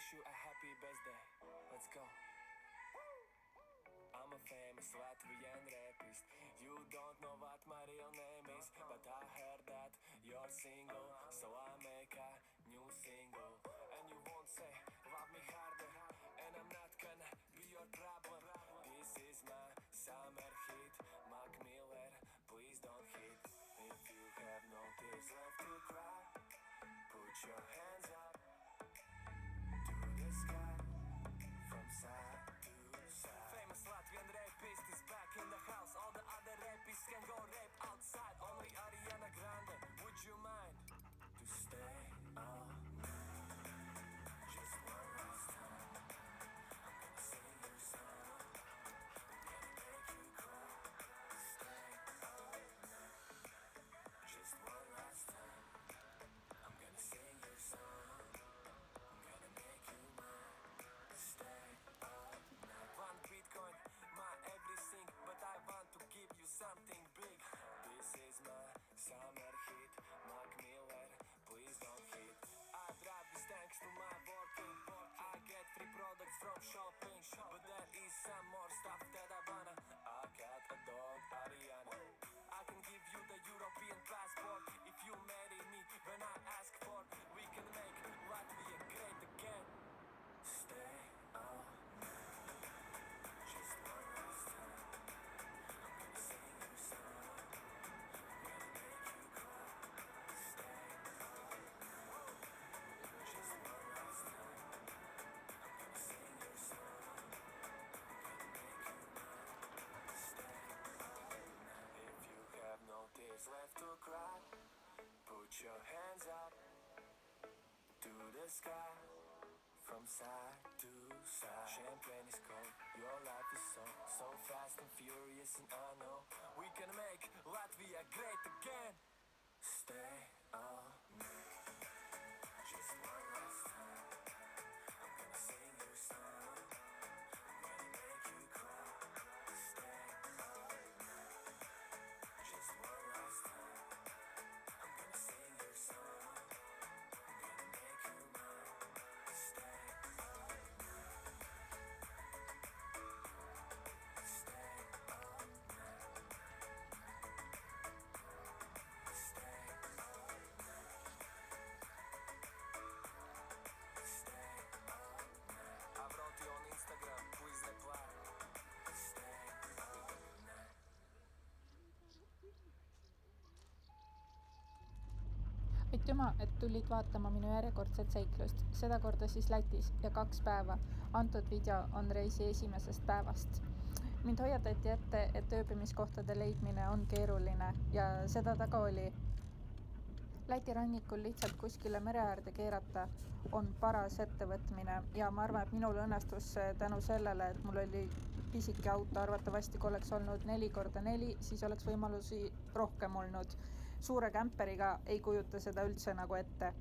wish you a happy birthday. Let's go. I'm a famous Latvian rapist. You don't know what my real name is, but I heard that you're single, so I make a new single. And you won't say, love me harder, and I'm not gonna be your problem. This is my summer hit, Mac Miller, please don't hit. If you have no tears left to cry, put your hands up to the sky, from side to side. Famous Latvian rapist is back in the house. All the other rapists can go rape outside. Only Ariana Grande, would you mind to stay all night? Just one last time, I'm gonna sing your song, gonna make you cry. Stay all night. Just one last time, I'm gonna sing your song, I'm gonna make you mine. Stay all night. One Bitcoin, my everything, but I want to give you something big. This is my summer hit, Mac Miller, please don't hit. I drive this thanks to my working. I get free products from shopping, but there is some more stuff that I wanna. I got a dog, Ariana. I can give you the European passport if you marry me when I ask for. We can make Latvia great again. Stay all night, just one last time. I'm gonna sing your song, I'm gonna make you cry. Stay all night, just one last time. I'm gonna sing your song, I'm gonna make you mine. Stay all night. If you have no tears left to cry, put your hands up to the sky, from side to side. Champagne is cold, your life is so fast and furious, and I know we can make Latvia great again. Stay all night, just one last time. I'm gonna sing your song, I'm gonna make you cry. Stay all night, just one last time. I'm gonna sing your song, I'm gonna make you mine. Stay all night, stay all night, stay all night, stay all night. I wrote you on Instagram, please reply. Stay all night. Aitüma, et tulid vaatama minu järjekordset seiklust, sedakorda siis Lätis ja 2 päeva. Antud video on reisi esimesest päevast. Mind hoiatati ette, et ööbimiskohtade leidmine on keeruline ja seda taga oli. Läti rannikul lihtsalt kuskile mere äärde keerata on paras ettevõtmine ja ma arvan, et minul õnnestus see tänu sellele, et mul oli pisike auto, arvatavasti kui oleks olnud 4x4, siis oleks võimalusi rohkem olnud. Suure kämperiga ei kujuta seda üldse nagu ette.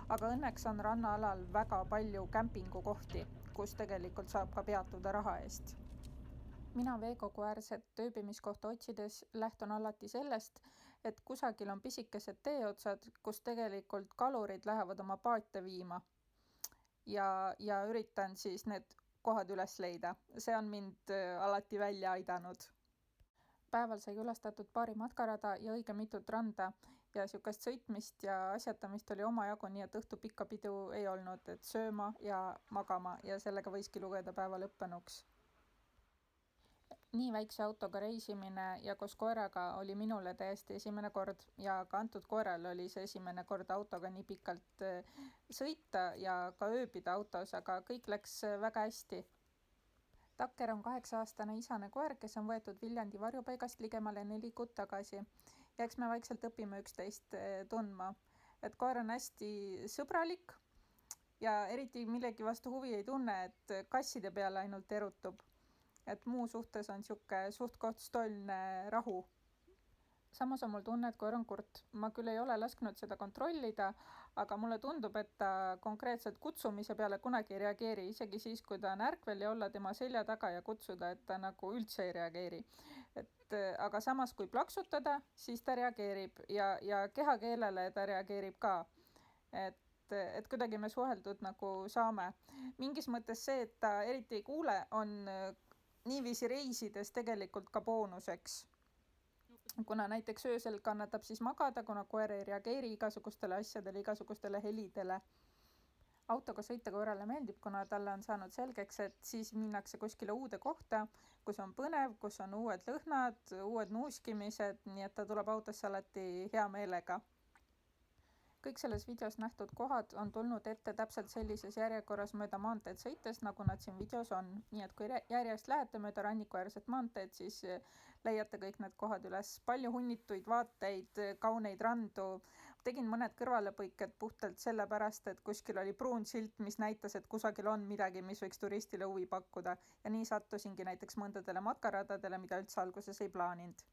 Aga õnneks on rannaalal väga palju kämpingukohti, kus tegelikult saab ka peatuda raha eest. Mina veekogu äärset ööbimiskohta otsides lähtun alati sellest, et kusagil on pisikesed teeotsad, kus tegelikult kalurid lähevad oma paate viima ja üritan siis need kohad üles leida. See on mind alati välja aidanud. Päeval sai külastatud paari matkarada ja õige mitut randa ja sükast sõitmist ja asjatamist oli omajagu, nii et õhtu pikka pidu ei olnud, et sööma ja magama ja sellega võiski lugeda päeva lõppenuks. Nii väikse autoga reisimine ja koos koeraga oli minule täiesti esimene kord ja ka antud koeral oli see esimene kord autoga nii pikalt sõita ja ka ööbida autos, aga kõik läks väga hästi. Takker on 8-aastane isane koer, kes on võetud Viljandi varjupaigast ligemale 4 kuud tagasi. Ja eks me vaikselt õpime üksteist tundma. Et koer on hästi sõbralik ja eriti millegi vastu huvi ei tunne, et kasside peale ainult erutub. Et muu suhtes on suht-koht stolne rahu. Samas on mul tunne, et koer on kurt. Ma küll ei ole lasknud seda kontrollida, aga mulle tundub, et ta konkreetselt kutsumise peale kunagi ei reageeri, isegi siis, kui ta on ärkvel ja olla tema selja taga ja kutsuda, et ta nagu üldse ei reageeri. Aga samas, kui plaksutada, siis ta reageerib ja kehakeelele ta reageerib ka. Et et kuidagi me suheldud nagu saame. Mingis mõttes see, et ta eriti ei kuule, on niiviisi reisides tegelikult ka boonuseks. Kuna näiteks öösel kannatab siis magada, kuna koer ei reageeri igasugustele asjadele, igasugustele helidele. Autoga sõita koerale meeldib, kuna talle on saanud selgeks, et siis minnakse kuskile uude kohta, kus on põnev, kus on uued lõhnad, uued nuuskimised, nii et ta tuleb autosse alati hea meelega. Kõik selles videos nähtud kohad on tulnud ette täpselt sellises järjekorras mööda maanteed sõites, nagu nad siin videos on. Nii et kui järjest lähete mööda rannikuäärset maanteed, siis leiate kõik need kohad üles. Palju hunnituid vaateid, kauneid randu. Tegin mõned kõrvalepõiked puhtalt sellepärast, et kuskil oli pruun silt, mis näitas, et kusagil on midagi, mis võiks turistile huvi pakkuda. Ja nii sattusingi näiteks mõndadele matkaradadele, mida üldse alguses ei plaaninud.